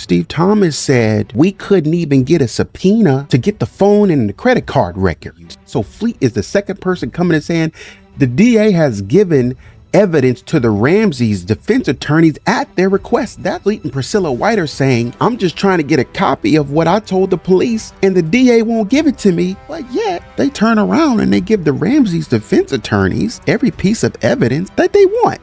Steve Thomas said we couldn't even get a subpoena to get the phone and the credit card records. So Fleet is the second person coming and saying the DA has given evidence to the Ramseys defense attorneys at their request. That Fleet and Priscilla White are saying, I'm just trying to get a copy of what I told the police and the DA won't give it to me. But yet they turn around and they give the Ramseys defense attorneys every piece of evidence that they want.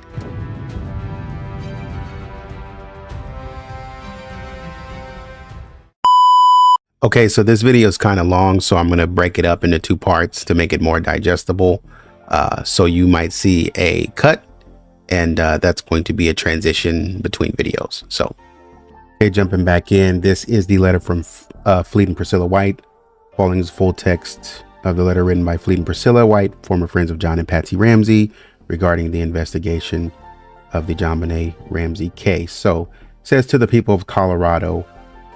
Okay, so this video is kind of long, so I'm going to break it up into two parts to make it more digestible. So you might see a cut, and that's going to be a transition between videos. So, okay, jumping back in, this is the letter from Fleet and Priscilla White. Following is full text of the letter written by Fleet and Priscilla White, former friends of John and Patsy Ramsey, regarding the investigation of the JonBenét Ramsey case. So, it says, to the people of Colorado,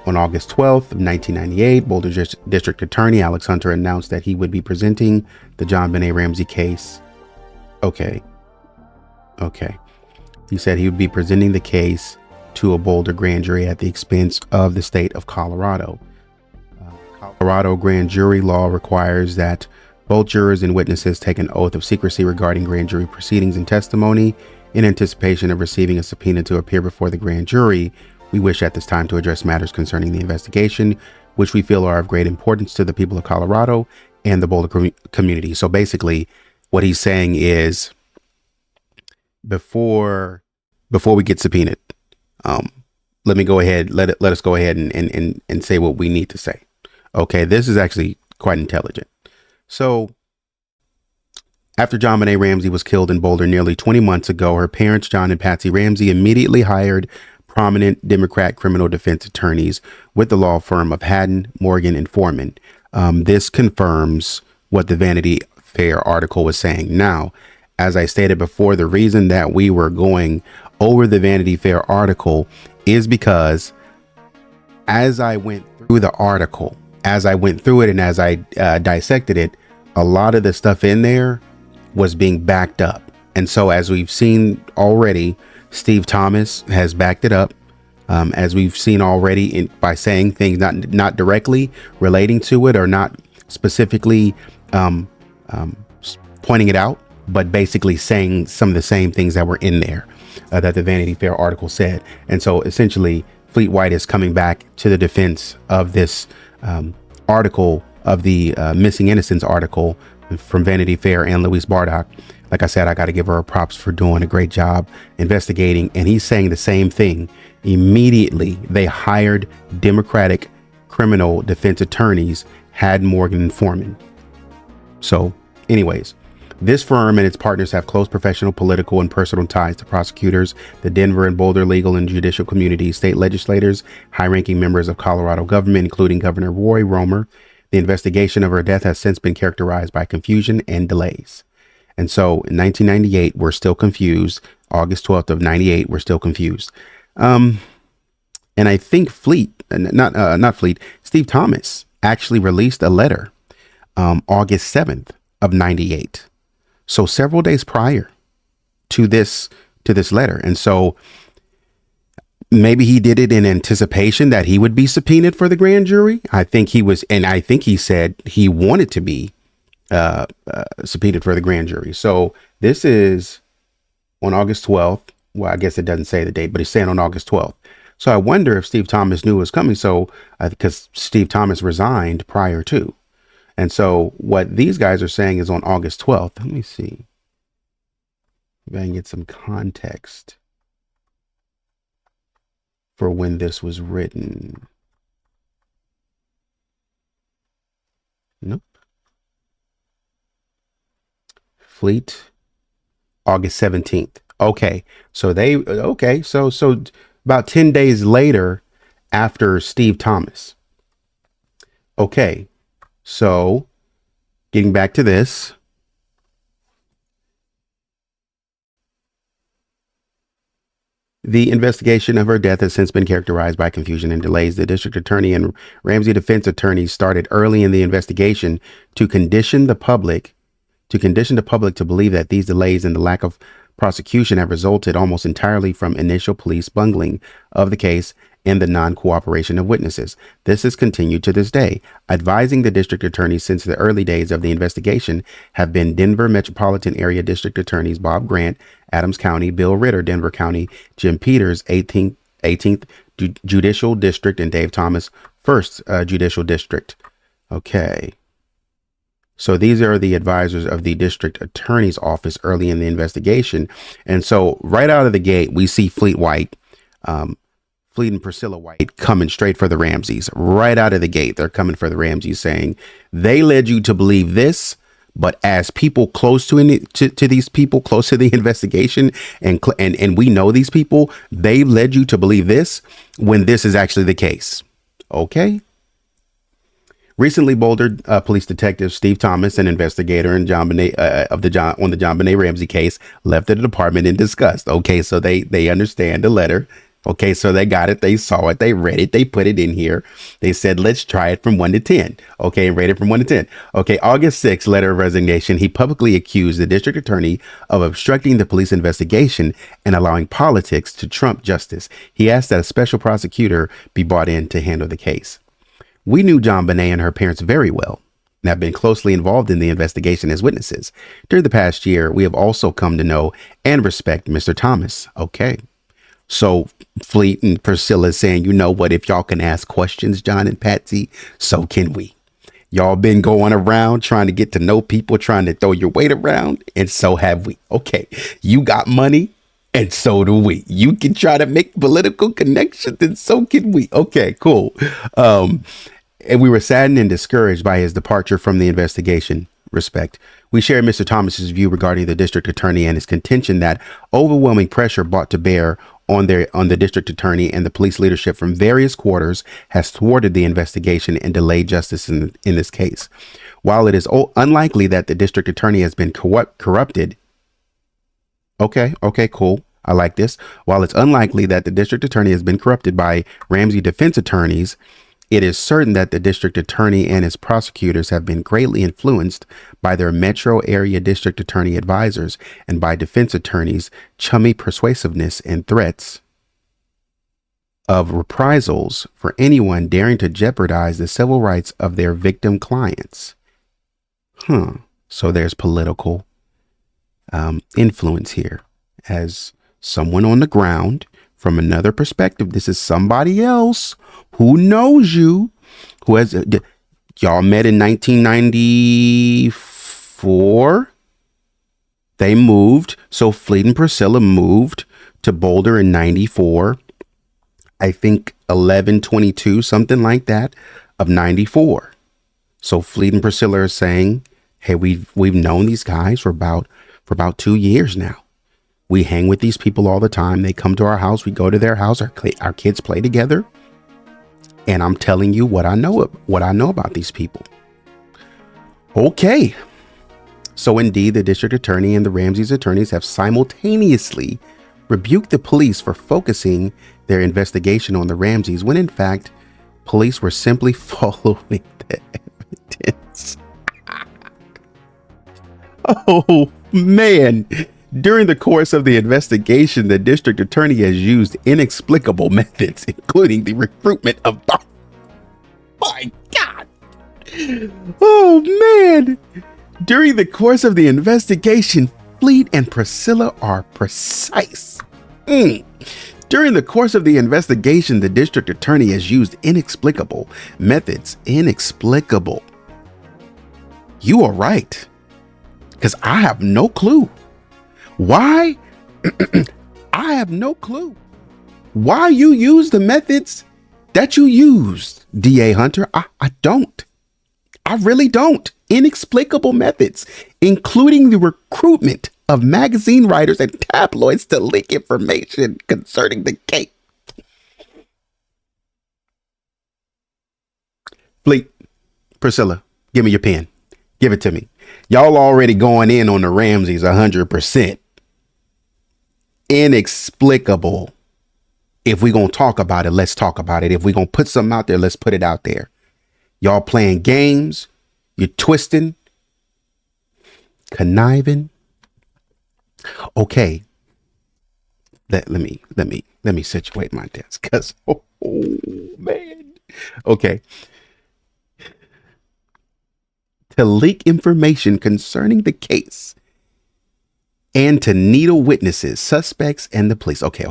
on August 12th of 1998, Boulder District Attorney Alex Hunter announced that he would be presenting the JonBenét Ramsey case. Okay. He said he would be presenting the case to a Boulder grand jury at the expense of the state of Colorado. Colorado grand jury law requires that both jurors and witnesses take an oath of secrecy regarding grand jury proceedings and testimony. In anticipation of receiving a subpoena to appear before the grand jury, we wish at this time to address matters concerning the investigation, which we feel are of great importance to the people of Colorado and the Boulder community. So basically, what he's saying is, before we get subpoenaed, let us go ahead and say what we need to say. Okay, this is actually quite intelligent. So, after JonBenét Ramsey was killed in Boulder nearly 20 months ago, her parents, John and Patsy Ramsey, immediately hired prominent Democrat criminal defense attorneys with the law firm of Haddon, Morgan, and Foreman. This confirms what the Vanity Fair article was saying. Now, as I stated before, the reason that we were going over the Vanity Fair article is because as I went through the article, as I went through it and as I dissected it, a lot of the stuff in there was being backed up. And so as we've seen already, Steve Thomas has backed it up, as we've seen already by saying things not directly relating to it or not specifically pointing it out, but basically saying some of the same things that were in there that the Vanity Fair article said. And so essentially, Fleet White is coming back to the defense of this article, of the Missing Innocents article from Vanity Fair and Louise Bardock. Like I said, I got to give her props for doing a great job investigating. And he's saying the same thing. Immediately, they hired Democratic criminal defense attorneys, Haddon, Morgan, and Foreman. So anyways, this firm and its partners have close professional, political, and personal ties to prosecutors, the Denver and Boulder legal and judicial communities, state legislators, high-ranking members of Colorado government, including Governor Roy Romer. The investigation of her death has since been characterized by confusion and delays. And so in 1998, we're still confused. August 12th of 98, we're still confused. And I think Steve Thomas actually released a letter August 7th of 98. So several days prior to this letter. And so maybe he did it in anticipation that he would be subpoenaed for the grand jury. I think he said he wanted to be subpoenaed for the grand jury. So this is on August 12th. Well, I guess it doesn't say the date, but it's saying on August 12th. So I wonder if Steve Thomas knew it was coming. So because Steve Thomas resigned prior to. And so what these guys are saying is on August 12th. Let me see if I can get some context for when this was written. Nope. Fleet, August 17th. Okay. So so about 10 days later after Steve Thomas. Okay. So getting back to this. The investigation of her death has since been characterized by confusion and delays. The district attorney and Ramsey defense attorneys started early in the investigation to condition the public to believe that these delays and the lack of prosecution have resulted almost entirely from initial police bungling of the case in the non-cooperation of witnesses. This has continued to this day. Advising the district attorney since the early days of the investigation have been Denver Metropolitan Area District Attorneys Bob Grant, Adams County, Bill Ritter, Denver County, Jim Peters, 18th Judicial District, and Dave Thomas, 1st Judicial District. Okay. So these are the advisors of the district attorney's office early in the investigation. And so right out of the gate, we see Fleet and Priscilla White coming straight for the Ramseys. Right out of the gate, they're coming for the Ramseys, saying they led you to believe this. But as people close to these people, close to the investigation, and we know these people, they led you to believe this when this is actually the case. Okay. Recently, Boulder police detective Steve Thomas, an investigator in JonBenét on the JonBenét Ramsey case, left the department in disgust. Okay, so they understand the letter. Okay, so they got it. They saw it. They read it. They put it in here. They said, let's try it from 1 to 10. Okay, and rate it from 1 to 10. Okay, August 6th, letter of resignation. He publicly accused the district attorney of obstructing the police investigation and allowing politics to trump justice. He asked that a special prosecutor be brought in to handle the case. We knew JonBenét and her parents very well and have been closely involved in the investigation as witnesses. During the past year, we have also come to know and respect Mr. Thomas. Okay. So Fleet and Priscilla is saying, you know what, if y'all can ask questions, John and Patsy, so can we. Y'all been going around trying to get to know people, trying to throw your weight around, and so have we. Okay. You got money. And so do we. You can try to make political connections, and so can we. Okay, cool. And we were saddened and discouraged by his departure from the investigation. Respect. We share Mr. Thomas's view regarding the district attorney and his contention that overwhelming pressure brought to bear on the district attorney and the police leadership from various quarters has thwarted the investigation and delayed justice in this case. While it is unlikely that the district attorney has been corrupted. Okay, cool. I like this. While it's unlikely that the district attorney has been corrupted by Ramsey defense attorneys, it is certain that the district attorney and his prosecutors have been greatly influenced by their metro area district attorney advisors and by defense attorneys' chummy persuasiveness and threats of reprisals for anyone daring to jeopardize the civil rights of their victim clients. So there's political influence here. As someone on the ground from another perspective, this is somebody else who knows you, who has y'all met in 1994. They moved. So Fleet and Priscilla moved to Boulder in 94. I think 11/22, something like that, of 94. So Fleet and Priscilla are saying, hey, we've known these guys for about 2 years now. We hang with these people all the time. They come to our house. We go to their house. Our kids play together. And I'm telling you what I know about these people. Okay. So indeed, the district attorney and the Ramseys attorneys have simultaneously rebuked the police for focusing their investigation on the Ramseys, when in fact, police were simply following the evidence. Oh, man. During the course of the investigation, the district attorney has used inexplicable methods, including the recruitment of... My God. Oh, man. During the course of the investigation, Fleet and Priscilla are precise. During the course of the investigation, the district attorney has used inexplicable methods. Inexplicable. You are right. Because I have no clue. Why? I have no clue. Why you use the methods that you used, DA Hunter? I don't. I really don't. Inexplicable methods, including the recruitment of magazine writers and tabloids to leak information concerning the case. Fleet, Priscilla, give me your pen. Give it to me. Y'all already going in on the Ramseys 100%. Inexplicable. If we're going to talk about it, let's talk about it. If we're going to put something out there, let's put it out there. Y'all playing games. You're twisting. Conniving. Okay. Let me situate my desk, because Oh, man. Okay. To leak information concerning the case and to needle witnesses, suspects, and the police. Okay.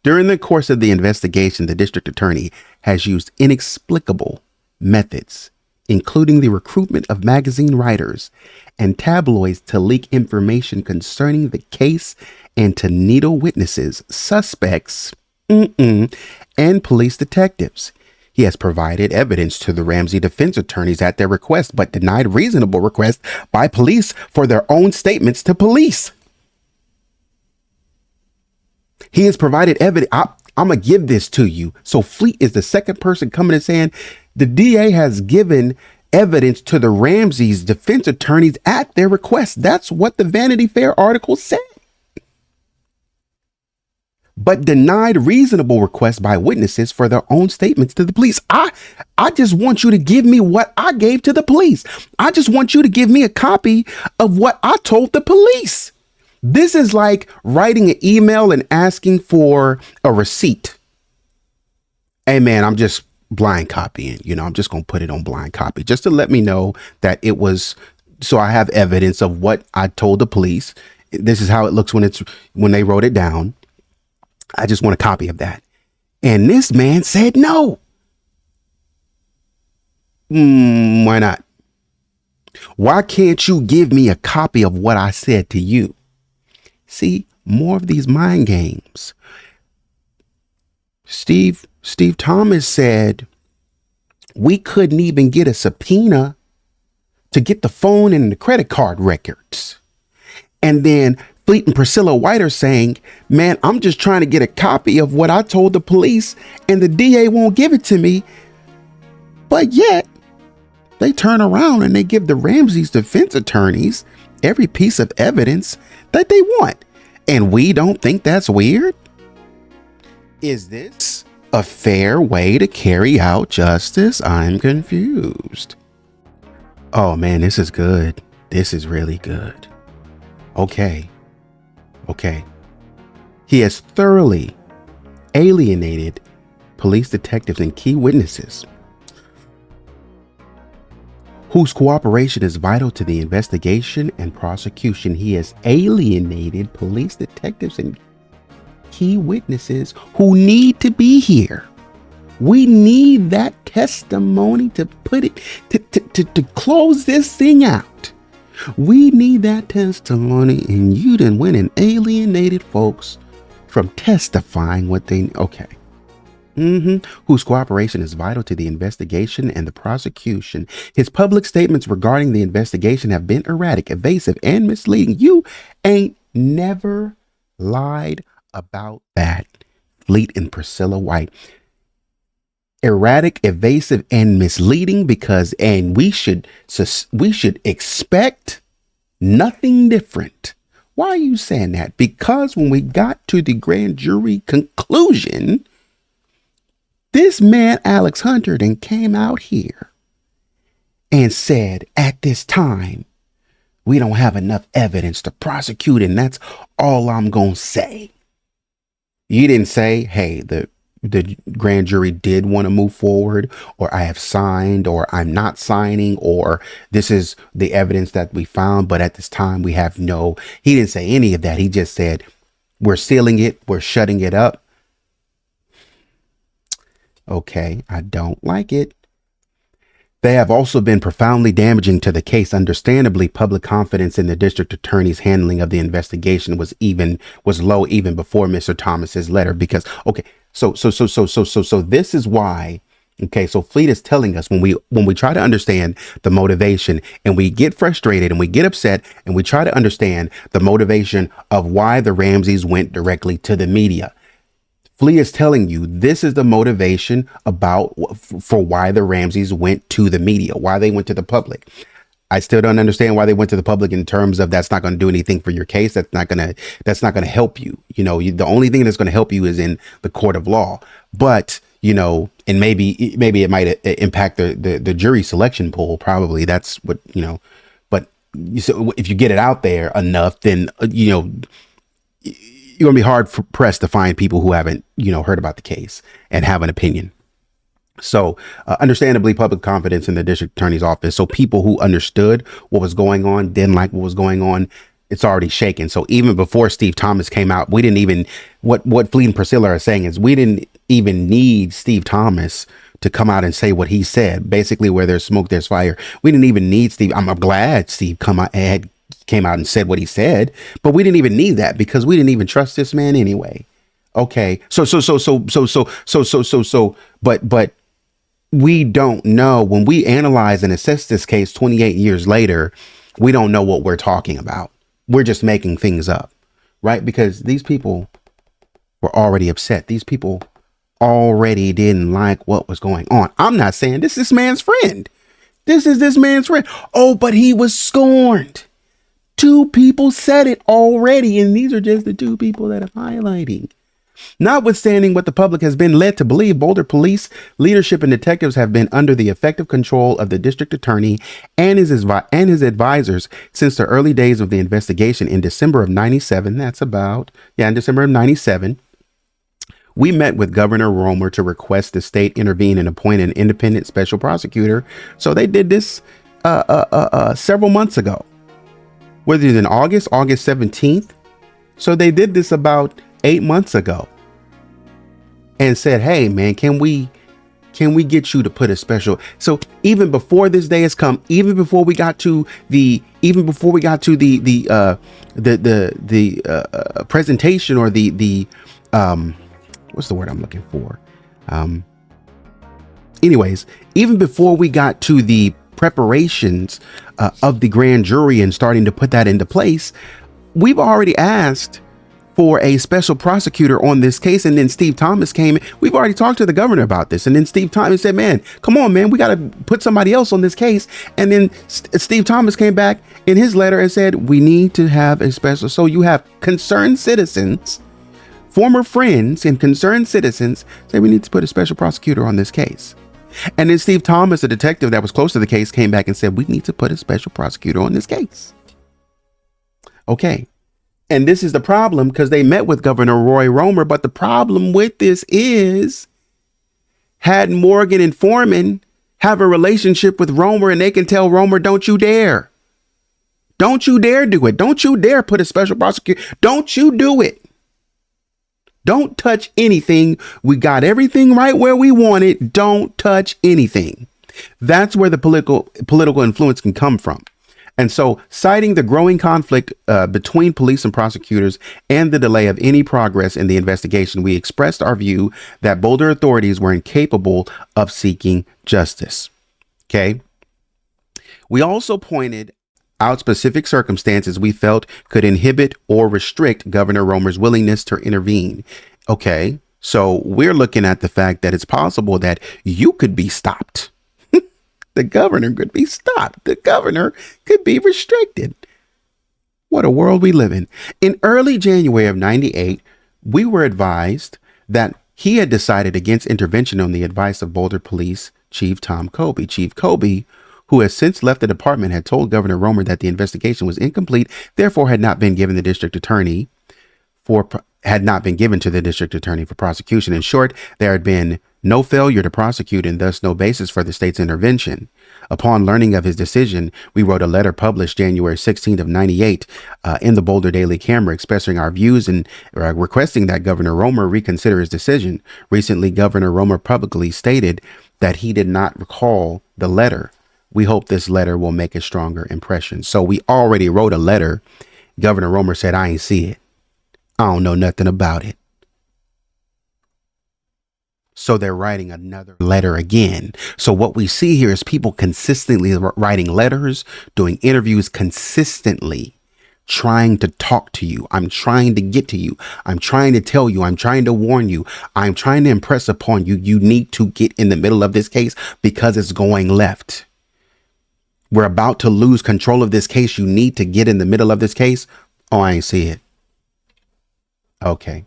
During the course of the investigation, the district attorney has used inexplicable methods, including the recruitment of magazine writers and tabloids to leak information concerning the case and to needle witnesses, suspects, and police detectives. He has provided evidence to the Ramsey defense attorneys at their request, but denied reasonable requests by police for their own statements to police. He has provided evidence. I'm going to give this to you. So Fleet is the second person coming and saying the DA has given evidence to the Ramsey's defense attorneys at their request. That's what the Vanity Fair article said. But denied reasonable requests by witnesses for their own statements to the police. I just want you to give me what I gave to the police. I just want you to give me a copy of what I told the police. This is like writing an email and asking for a receipt. Hey, man, I'm just blind copying. I'm just going to put it on blind copy just to let me know that it was. So I have evidence of what I told the police. This is how it looks when they wrote it down. I just want a copy of that. And this man said no. Why not? Why can't you give me a copy of what I said to you? See, more of these mind games. Steve Thomas said we couldn't even get a subpoena to get the phone and the credit card records. And then Fleet and Priscilla White are saying, man, I'm just trying to get a copy of what I told the police and the DA won't give it to me. But yet they turn around and they give the Ramsey's defense attorneys every piece of evidence that they want. And we don't think that's weird? Is this a fair way to carry out justice? I'm confused. Oh man, this is good. This is really good. Okay. He has thoroughly alienated police detectives and key witnesses whose cooperation is vital to the investigation and prosecution. He has alienated police detectives and key witnesses who need to be here. We need that testimony to put it to close this thing out. We need that testimony, and you done went and alienated folks from testifying what they okay. Whose cooperation is vital to the investigation and the prosecution. His public statements regarding the investigation have been erratic, evasive, and misleading. You ain't never lied about that, Fleet and Priscilla White. Erratic, evasive, and misleading and we should expect nothing different. Why are you saying that? Because when we got to the grand jury conclusion, this man, Alex Hunter, then came out here and said, at this time, we don't have enough evidence to prosecute, and that's all I'm going to say. You didn't say, hey, the grand jury did want to move forward, or I have signed, or I'm not signing, or this is the evidence that we found, but at this time we have no. He didn't say any of that. He just said, we're sealing it. We're shutting it up. Okay, I don't like it. They have also been profoundly damaging to the case. Understandably, public confidence in the district attorney's handling of the investigation was low even before Mr. Thomas's letter. Because so this is why. Okay, so Fleet is telling us when we try to understand the motivation and we get frustrated and we get upset and we try to understand the motivation of why the Ramseys went directly to the media. Flea is telling you this is the motivation for why the Ramseys went to the media, why they went to the public. I still don't understand why they went to the public in terms of that's not going to do anything for your case. That's not going to help you. The only thing that's going to help you is in the court of law. But, and maybe it might impact the jury selection pool. Probably that's what, but so if you get it out there enough, then, you're gonna be hard pressed to find people who haven't, heard about the case and have an opinion. So, understandably, public confidence in the district attorney's office. So, people who understood what was going on, didn't like what was going on, it's already shaken. So, even before Steve Thomas came out, we didn't even, what Flea and Priscilla are saying is we didn't even need Steve Thomas to come out and say what he said. Basically, where there's smoke, there's fire. We didn't even need Steve. I'm glad Steve came out and said what he said, but we didn't even need that because we didn't even trust this man anyway. Okay. But we don't know when we analyze and assess this case 28 years later, we don't know what we're talking about. We're just making things up, right? Because these people were already upset. These people already didn't like what was going on. I'm not saying this is this man's friend. This is this man's friend. Oh, but he was scorned. Two people said it already, and these are just the two people that I'm highlighting. Notwithstanding what the public has been led to believe, Boulder police leadership and detectives have been under the effective control of the district attorney and his advisors since the early days of the investigation in December of 97. In December of 97. We met with Governor Romer to request the state intervene and appoint an independent special prosecutor. So they did this several months ago. Whether it's in August 17th. So they did this about 8 months ago and said, hey man, can we get you to put a special? So even before this day has come, even before we got to the presentation or the what's the word I'm looking for? Anyways, even before we got to the preparations of the grand jury and starting to put that into place, we've already asked for a special prosecutor on this case. And then Steve Thomas came. We've already talked to the governor about this. And then Steve Thomas said, man, come on, man, we got to put somebody else on this case. And then Steve Thomas came back in his letter and said, we need to have a special. So you have concerned citizens, former friends and concerned citizens say we need to put a special prosecutor on this case. And then Steve Thomas, a detective that was close to the case, came back and said, we need to put a special prosecutor on this case. Okay. And this is the problem because they met with Governor Roy Romer. But the problem with this is, had Morgan and Foreman have a relationship with Romer and they can tell Romer, don't you dare. Don't you dare do it. Don't you dare put a special prosecutor. Don't you do it. Don't touch anything. We got everything right where we want it. Don't touch anything. That's where the political influence can come from. And so, citing the growing conflict between police and prosecutors and the delay of any progress in the investigation, we expressed our view that Boulder authorities were incapable of seeking justice. Okay. We also pointed out specific circumstances we felt could inhibit or restrict Governor Romer's willingness to intervene. Okay. So we're looking at the fact that it's possible that you could be stopped. The governor could be stopped. The governor could be restricted. What a world we live in. In early January of 98, we were advised that he had decided against intervention on the advice of Boulder Police Chief Tom Kobe. Chief Kobe, who has since left the department, had told Governor Romer that the investigation was incomplete, therefore had not been given to the district attorney for prosecution. In short, there had been no failure to prosecute and thus no basis for the state's intervention. Upon learning of his decision, we wrote a letter published January 16th of 98 in the Boulder Daily Camera expressing our views and requesting that Governor Romer reconsider his decision. Recently, Governor Romer publicly stated that he did not recall the letter. We hope this letter will make a stronger impression. So we already wrote a letter. Governor Romer said, I ain't see it. I don't know nothing about it. So they're writing another letter again. So what we see here is people consistently writing letters, doing interviews consistently, trying to talk to you. I'm trying to get to you. I'm trying to tell you. I'm trying to warn you. I'm trying to impress upon you. You need to get in the middle of this case because it's going left. We're about to lose control of this case. You need to get in the middle of this case. Oh, I ain't see it. Okay.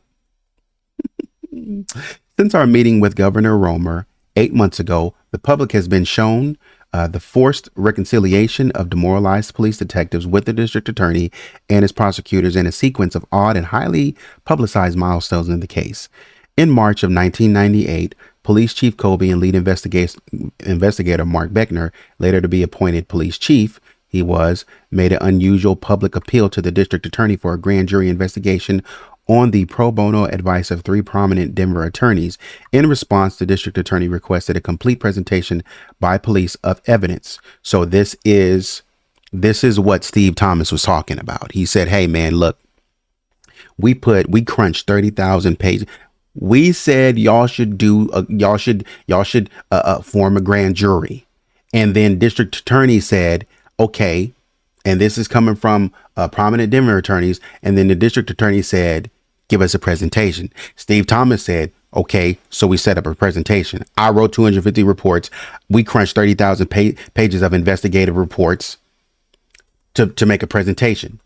Since our meeting with Governor Romer 8 months ago, the public has been shown the forced reconciliation of demoralized police detectives with the district attorney and his prosecutors in a sequence of odd and highly publicized milestones in the case. In March of 1998, Police Chief Kobe and lead investigator Mark Beckner, later to be appointed police chief, made an unusual public appeal to the district attorney for a grand jury investigation on the pro bono advice of 3 prominent Denver attorneys. In response, the district attorney requested a complete presentation by police of evidence. So this is what Steve Thomas was talking about. He said, hey man, look, we crunched 30,000 pages. We said y'all should form a grand jury. And then district attorney said, okay. And this is coming from prominent Denver attorneys. And then the district attorney said, give us a presentation. Steve Thomas said, okay, so we set up a presentation. I wrote 250 reports. We crunched 30,000 pages of investigative reports to make a presentation.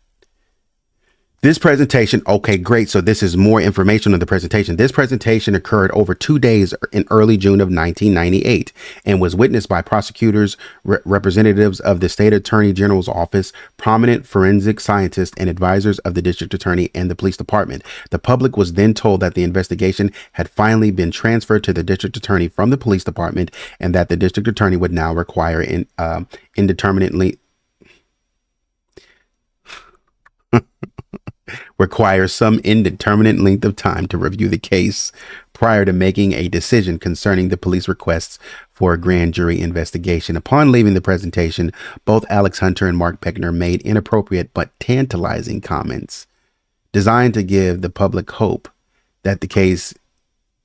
This presentation, okay, great. So this is more information on the presentation. This presentation occurred over 2 days in early June of 1998 and was witnessed by prosecutors, representatives of the state attorney general's office, prominent forensic scientists, and advisors of the district attorney and the police department. The public was then told that the investigation had finally been transferred to the district attorney from the police department and that the district attorney would now require some indeterminate length of time to review the case prior to making a decision concerning the police requests for a grand jury investigation. Upon leaving the presentation, both Alex Hunter and Mark Beckner made inappropriate but tantalizing comments designed to give the public hope that the case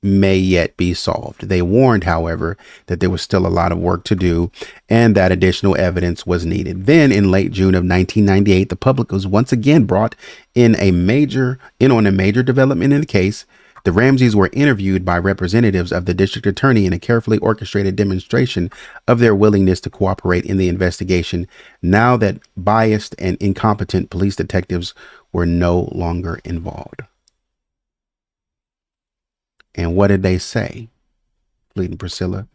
may yet be solved. They warned, however, that there was still a lot of work to do and that additional evidence was needed. Then in late June of 1998, the public was once again brought on a major development in the case. The Ramseys were interviewed by representatives of the district attorney in a carefully orchestrated demonstration of their willingness to cooperate in the investigation now that biased and incompetent police detectives were no longer involved. And what did they say? Fleet and Priscilla.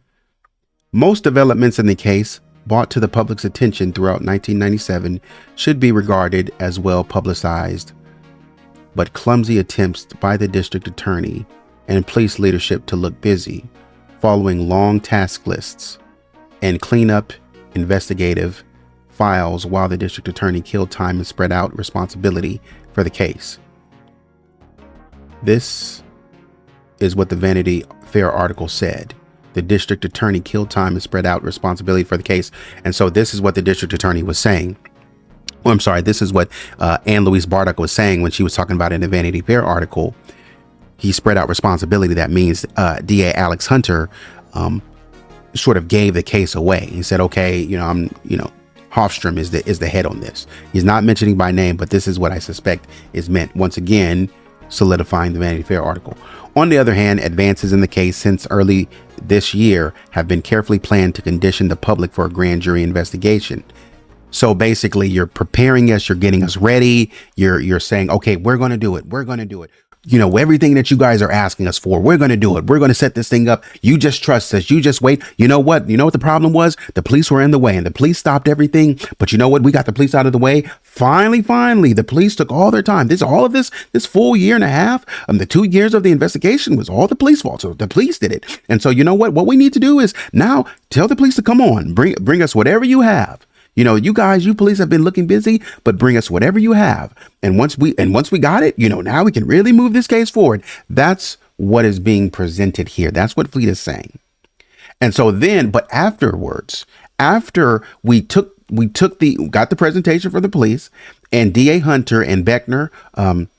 Most developments in the case brought to the public's attention throughout 1997 should be regarded as well publicized, but clumsy attempts by the district attorney and police leadership to look busy, following long task lists and clean up investigative files while the district attorney killed time and spread out responsibility for the case. This is what the Vanity Fair article said. The district attorney killed time and spread out responsibility for the case. And so this is what the district attorney was saying. Well, I'm sorry. This is what Ann Louise Bardock was saying when she was talking about it in the Vanity Fair article. He spread out responsibility. That means DA Alex Hunter sort of gave the case away. He said, okay, Hofstrom is the head on this. He's not mentioning by name, but this is what I suspect is meant. Once again, solidifying the Vanity Fair article. On the other hand, advances in the case since early this year have been carefully planned to condition the public for a grand jury investigation. So basically, you're preparing us, you're getting us ready, you're saying, okay, we're going to do it. We're going to do it. Everything that you guys are asking us for, we're going to do it. We're going to set this thing up. You just trust us. You just wait. You know what? You know what the problem was? The police were in the way and the police stopped everything. But you know what? We got the police out of the way. Finally, the police took all their time. This full year and a half, the 2 years of the investigation was all the police fault. So the police did it. And so you know what? What we need to do is now tell the police to come on, bring us whatever you have. You police have been looking busy, but bring us whatever you have. And once we got it, now we can really move this case forward. That's what is being presented here. That's what Fleet is saying. And so then, but afterwards, after we got the presentation for the police and DA Hunter and Beckner,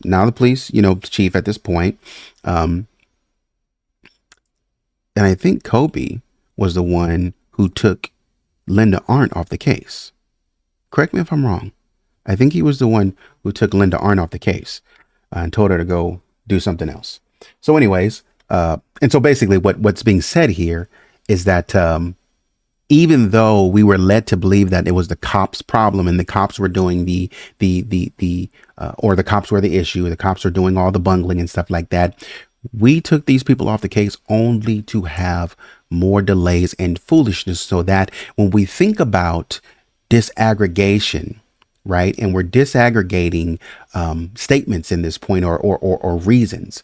now the police, chief at this point. And I think Kobe was the one who took Linda Arndt off the case. Correct me if I'm wrong. I think he was the one who took Linda Arndt off the case and told her to go do something else. So anyways, and so basically what's being said here is that even though we were led to believe that it was the cops' problem and the cops were doing the cops were the issue, the cops were doing all the bungling and stuff like that, we took these people off the case only to have more delays and foolishness, so that when we think about disaggregation, right, and we're disaggregating statements in this point or reasons,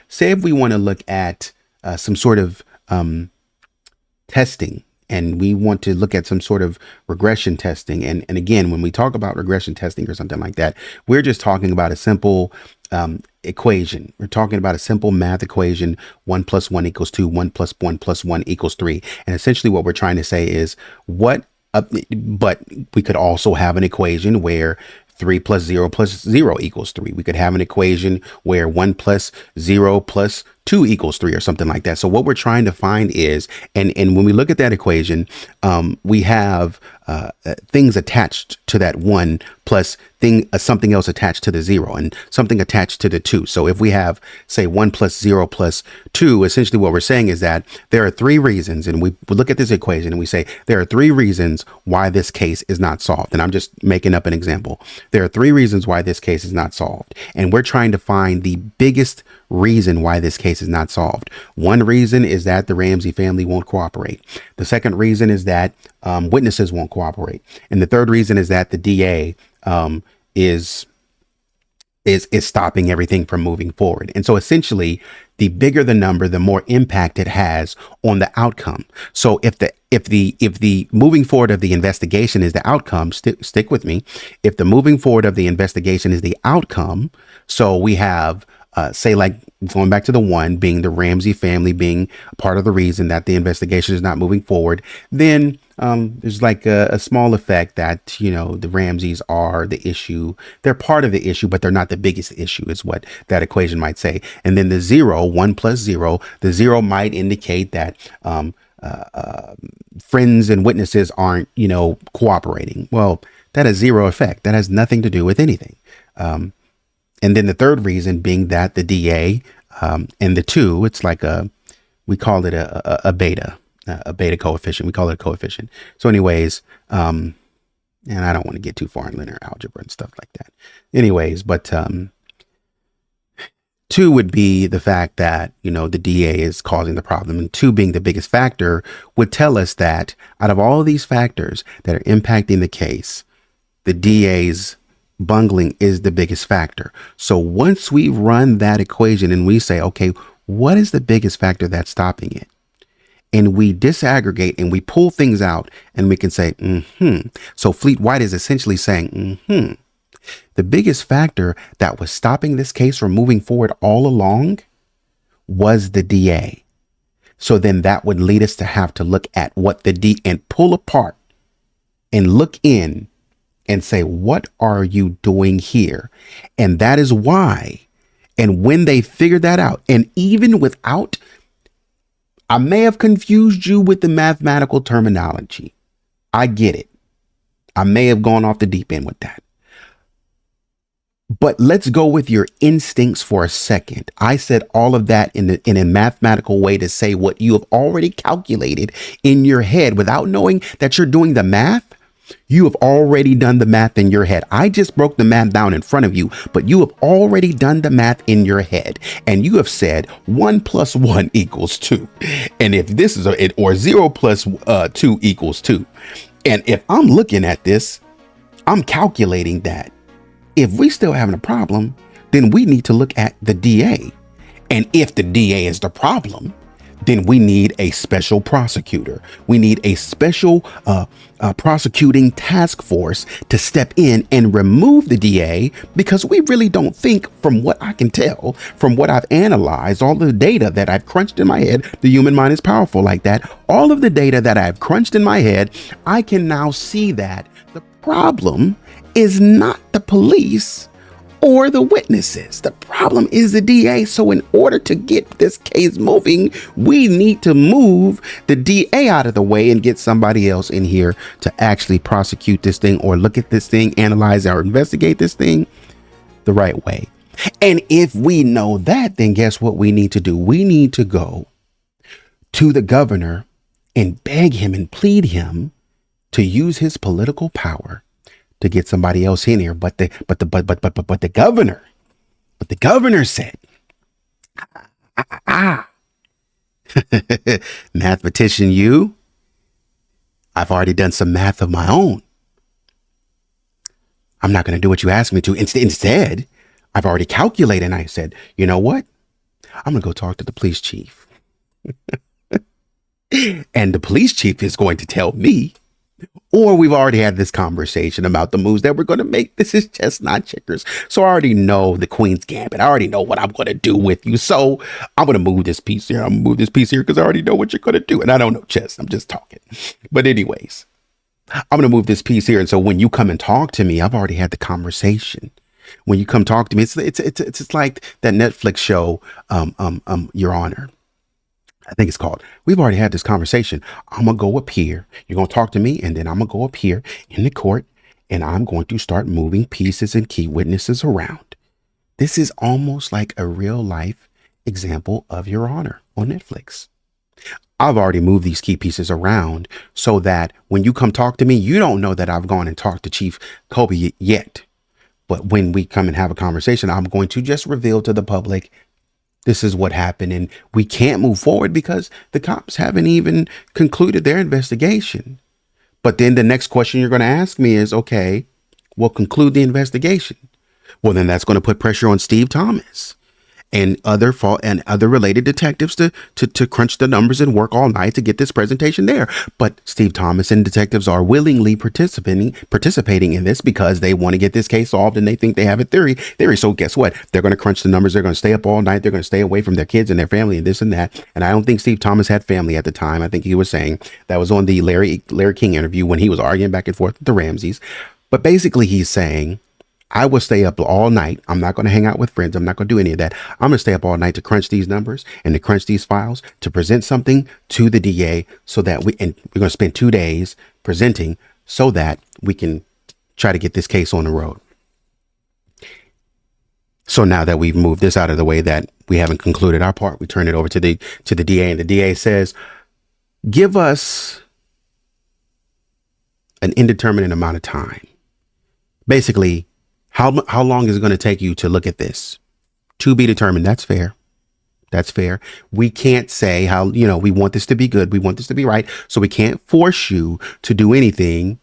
say if we want to look at some sort of testing, and we want to look at some sort of regression testing. And again, when we talk about regression testing or something like that, we're just talking about a simple equation. We're talking about a simple math equation: 1 + 1 = 2, 1 + 1 + 1 = 3. And essentially what we're trying to say is but we could also have an equation where 3 + 0 + 0 = 3. We could have an equation where 1 + 0 + 2 = 3 or something like that. So what we're trying to find is, and when we look at that equation, we have things attached to that 1 plus something else attached to the 0 and something attached to the 2. So if we have, say, 1 + 0 + 2, essentially what we're saying is that there are 3 reasons, and we look at this equation and we say there are 3 reasons why this case is not solved. And I'm just making up an example. There are 3 reasons why this case is not solved, and we're trying to find the biggest reason why this case is not solved. One reason is that the Ramsey family won't cooperate. The second reason is that witnesses won't cooperate, and the third reason is that the DA is stopping everything from moving forward. And so essentially, the bigger the number, the more impact it has on the outcome. So if the moving forward of the investigation is the outcome, stick with me. If the moving forward of the investigation is the outcome, so we have say, like, going back to the 1 being the Ramsey family being part of the reason that the investigation is not moving forward, then there's like a small effect that, you know, the Ramseys are the issue. They're part of the issue, but they're not the biggest issue, is what that equation might say. And then the 0, 1 + 0, the 0 might indicate that friends and witnesses aren't, you know, cooperating. Well, that has 0 effect. That has nothing to do with anything. And then the third reason being that the DA and the 2, it's like we call it a beta coefficient. We call it a coefficient. So anyways, and I don't want to get too far in linear algebra and stuff like that. Anyways, but 2 would be the fact that, you know, the DA is causing the problem, and 2 being the biggest factor would tell us that out of all of these factors that are impacting the case, the DA's bungling is the biggest factor. So once we run that equation and we say, okay, what is the biggest factor that's stopping it? And we disaggregate and we pull things out and we can say, So Fleet White is essentially saying, the biggest factor that was stopping this case from moving forward all along was the DA. So then that would lead us to have to look at what and pull apart and look in and say, what are you doing here? And that is why. And when they figured that out, and even without, I may have confused you with the mathematical terminology. I get it. I may have gone off the deep end with that. But let's go with your instincts for a second. I said all of that in a mathematical way to say what you have already calculated in your head without knowing that you're doing the math. You have already done the math in your head. I just broke the math down in front of you, but you have already done the math in your head. And you have said 1 + 1 = 2. And if this is or 0 + 2 = 2. And if I'm looking at this, I'm calculating that if we still having a problem, then we need to look at the DA. And if the DA is the problem, then we need a special prosecutor. We need a special prosecuting task force to step in and remove the DA, because we really don't think, from what I can tell, from what I've analyzed, all the data that I've crunched in my head, the human mind is powerful like that. All of the data that I've crunched in my head, I can now see that the problem is not the police or the witnesses. The problem is the DA. So in order to get this case moving, we need to move the DA out of the way and get somebody else in here to actually prosecute this thing, or look at this thing, analyze or investigate this thing the right way. And if we know that, then guess what we need to do? We need to go to the governor and beg him and plead him to use his political power to get somebody else in here. But the governor said, mathematician, I've already done some math of my own. I'm not going to do what you asked me to. Instead, I've already calculated. And I said, you know what? I'm going to go talk to the police chief. And the police chief is going to tell me, or we've already had this conversation about the moves that we're going to make. This is just not checkers. So I already know the Queen's Gambit. I already know what I'm going to do with you. So I'm going to move this piece here. I'm going to move this piece here because I already know what you're going to do. And I don't know chess. I'm just talking. But anyways, I'm going to move this piece here. And so when you come and talk to me, I've already had the conversation. When you come talk to me, it's like that Netflix show, Your Honor. I think it's called. We've already had this conversation. I'm going to go up here. You're going to talk to me, and then I'm going to go up here in the court, and I'm going to start moving pieces and key witnesses around. This is almost like a real life example of Your Honor on Netflix. I've already moved these key pieces around so that when you come talk to me, you don't know that I've gone and talked to Chief Kobe yet. But when we come and have a conversation, I'm going to just reveal to the public, this is what happened, and we can't move forward because the cops haven't even concluded their investigation. But then the next question you're going to ask me is, okay, we'll conclude the investigation. Well, then that's going to put pressure on Steve Thomas and other related detectives to crunch the numbers and work all night to get this presentation there. But Steve Thomas and detectives are willingly participating in this because they want to get this case solved and they think they have a theory. So guess what? They're going to crunch the numbers. They're going to stay up all night. They're going to stay away from their kids and their family and this and that. And I don't think Steve Thomas had family at the time. I think he was saying that was on the Larry King interview when he was arguing back and forth with the Ramseys. But basically he's saying, I will stay up all night. I'm not going to hang out with friends. I'm not going to do any of that. I'm going to stay up all night to crunch these numbers and to crunch these files, to present something to the DA so that we're going to spend 2 days presenting so that we can try to get this case on the road. So now that we've moved this out of the way, that we haven't concluded our part, we turn it over to the DA, and the DA says, give us an indeterminate amount of time. Basically, how long is it going to take you to look at this? To be determined. That's fair. That's fair. We can't say how, we want this to be good. We want this to be right. So we can't force you to do anything,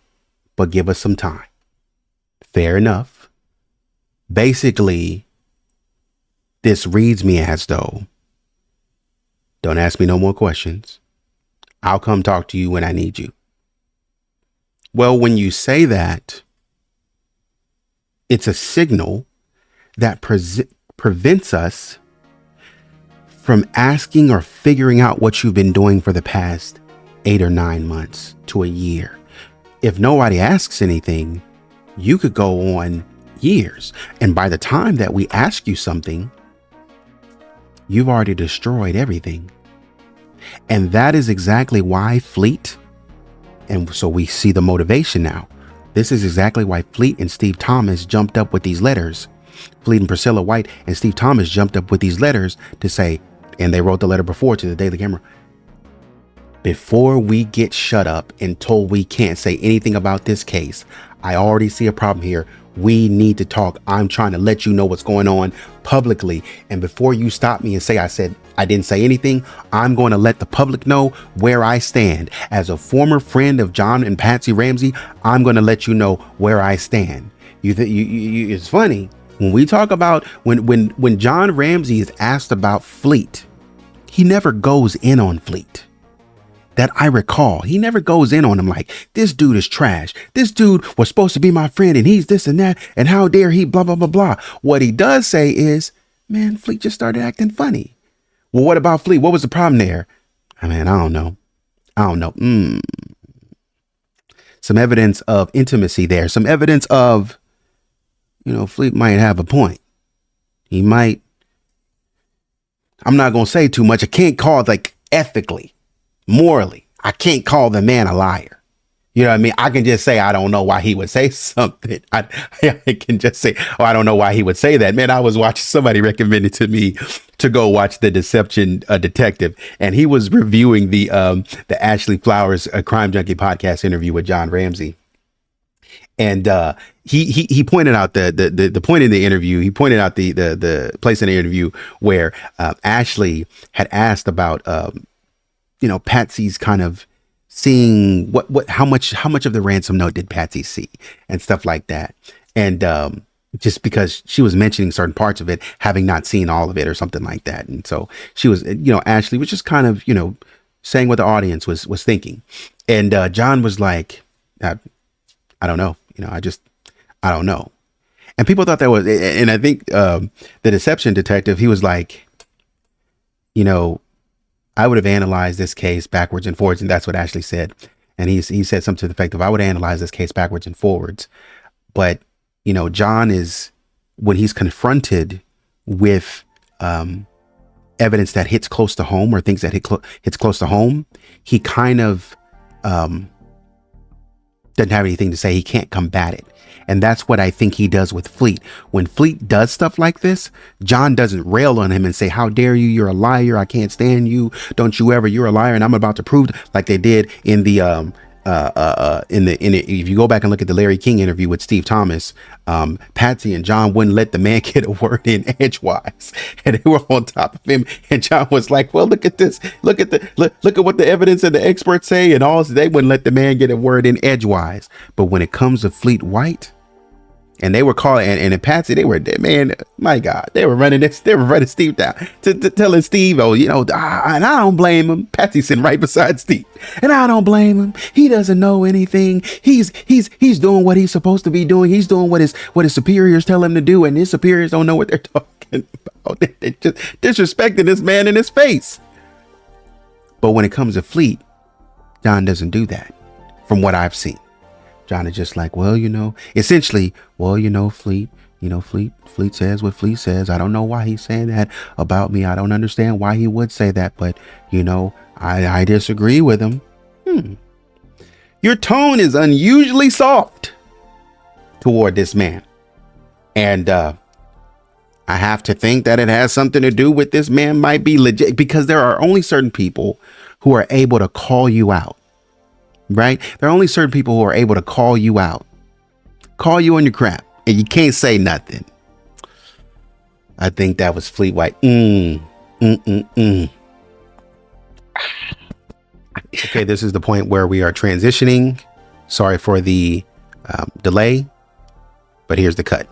but give us some time. Fair enough. Basically, this reads me as though, don't ask me no more questions. I'll come talk to you when I need you. Well, when you say that, it's a signal that prevents us from asking or figuring out what you've been doing for the past 8 or 9 months to a year. If nobody asks anything, you could go on years. And by the time that we ask you something, you've already destroyed everything. And that is exactly why Fleet, and so we see the motivation now. This is exactly why Fleet and Steve Thomas jumped up with these letters. Fleet and Priscilla White and Steve Thomas jumped up with these letters to say, and they wrote the letter before to the Daily Camera, before we get shut up and told we can't say anything about this case, I already see a problem here. We need to talk. I'm trying to let you know what's going on publicly. And before you stop me and say I didn't say anything, I'm going to let the public know where I stand. As a former friend of John and Patsy Ramsey, I'm going to let you know where I stand. It's funny when we talk about when John Ramsey is asked about Fleet, he never goes in on Fleet. That I recall, he never goes in on him like, this dude is trash. This dude was supposed to be my friend and he's this and that. And how dare he blah, blah, blah, blah. What he does say is, man, Fleet just started acting funny. Well, what about Fleet? What was the problem there? I don't know. Some evidence of intimacy there. Some evidence of, Fleet might have a point. He might. I'm not going to say too much. I can't call it like ethically. Morally, I can't call the man a liar. You know what I mean? I can just say, I don't know why he would say something. I can just say, I don't know why he would say that. Man, I was watching, somebody recommended to me to go watch The Deception Detective. And he was reviewing the Ashley Flowers Crime Junkie podcast interview with John Ramsey. And he pointed out the point in the interview. He pointed out the place in the interview where Ashley had asked about Patsy's kind of seeing how much of the ransom note did Patsy see and stuff like that. And just because she was mentioning certain parts of it, having not seen all of it or something like that. And so she was, Ashley was just kind of, saying what the audience was thinking. And John was like, I don't know. I don't know. And people thought that was, and I think the deception detective, he was like, I would have analyzed this case backwards and forwards. And that's what Ashley said. And he said something to the effect of, I would analyze this case backwards and forwards. But, John is, when he's confronted with evidence that hits close to home or things that hits close to home, he kind of doesn't have anything to say. He can't combat it. And that's what I think he does with Fleet. When Fleet does stuff like this, John doesn't rail on him and say, how dare you? You're a liar. I can't stand you. Don't you ever. You're a liar. And I'm about to prove, like they did in the if you go back and look at the Larry King interview with Steve Thomas, Patsy and John wouldn't let the man get a word in edgewise, and they were on top of him. And John was like, well, look at this. Look at what the evidence and the experts say. And all, they wouldn't let the man get a word in edgewise. But when it comes to Fleet White, and they were calling, and Patsy, they were, man, my God, they were running Steve down to telling Steve, oh, and I don't blame him. Patsy's sitting right beside Steve, and I don't blame him. He doesn't know anything. He's doing what he's supposed to be doing. He's doing what his superiors tell him to do, and his superiors don't know what they're talking about. They're just disrespecting this man in his face. But when it comes to Fleet, John doesn't do that, from what I've seen. John is just like, well, essentially, Fleet, Fleet says what Fleet says. I don't know why he's saying that about me. I don't understand why he would say that, but, I disagree with him. Your tone is unusually soft toward this man. And I have to think that it has something to do with this man might be legit, because there are only certain people who are able to call you out. Right? There are only certain people who are able to call you out, call you on your crap, and you can't say nothing. I think that was Fleet White. Okay, this is the point where we are transitioning. Sorry for the delay, but here's the cut.